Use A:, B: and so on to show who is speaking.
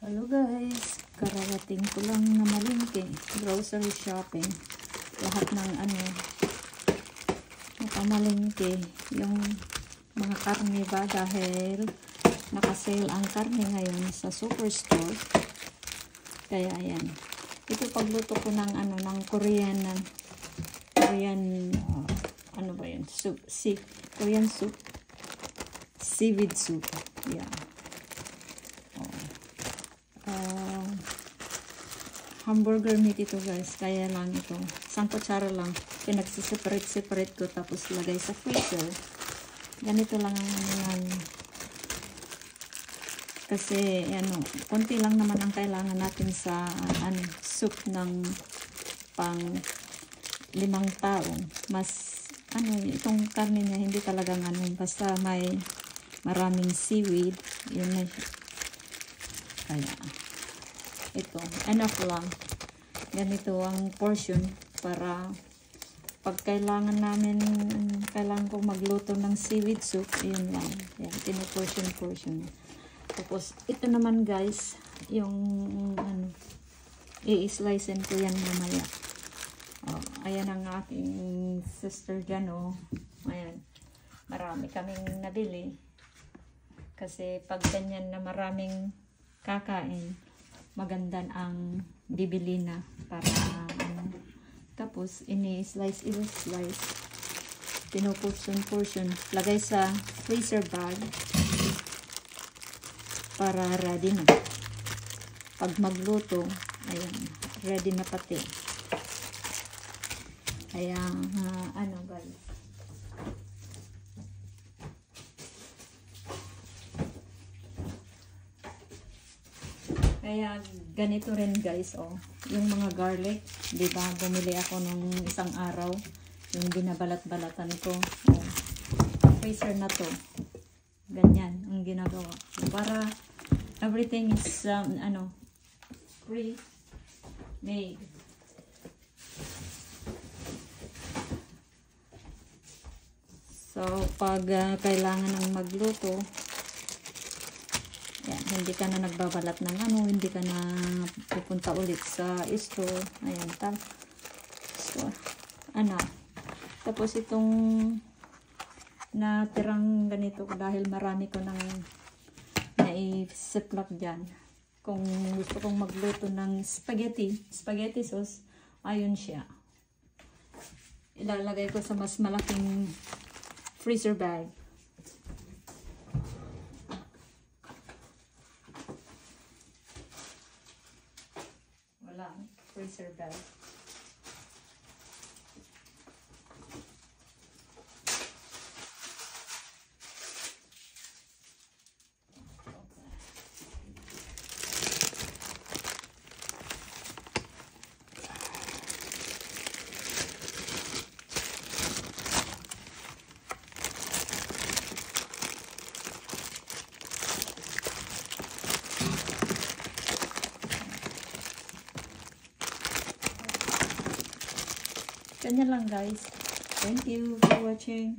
A: Hello guys, kararating ko lang na malingki, grocery shopping, lahat ng nakamalingki, yung mga karne ba, dahil nakasale ang karne ngayon sa superstore. Kaya ayan, ito pagluto ko ng ng Korean ano ba yun, soup, Korean soup, seaweed soup, yeah. Hamburger meat ito guys, kaya lang ito, isang kutsara lang, pinagsiseparate ko, tapos lagay sa freezer. Ganito lang ang kasi konti lang naman ang kailangan natin sa soup ng pang 5 tao. Mas itong karne niya hindi talagang basta may maraming seaweed, yun na siya. Kaya ito, enough lang. Ganito ang portion para pag kailangan ko magluto ng seaweed soup, yun lang. Yan, portion. Tapos, ito naman guys, yung i-slicein ko yan mamaya. Oh, ayan ang aking sister dyan, oh. Ayan, marami kaming nabili. Kasi pag ganyan na maraming kakain, maganda ang bibili na para tapos ini-slice, pinoportion, lagay sa freezer bag para ready na pag magluto. Ayan, ready na pati. Kaya guys, kaya ganito rin guys, oh, yung mga garlic, di ba, bumili ako nung isang araw, yung binabalat-balatan ko, oh, freezer na to, ganyan ang ginagawa para everything is pre-made. So pag kailangan ng magluto, yan, hindi ka na nagbabalat ng hindi ka na pupunta ulit sa store. Ayan, tapos itong natirang ganito, dahil marami ko nang nai-ziplock dyan. Kung gusto kong magluto ng spaghetti sauce, ayun siya. Ilalagay ko sa mas malaking freezer bag. Freezer bag. Ganyan lang guys. Thank you for watching.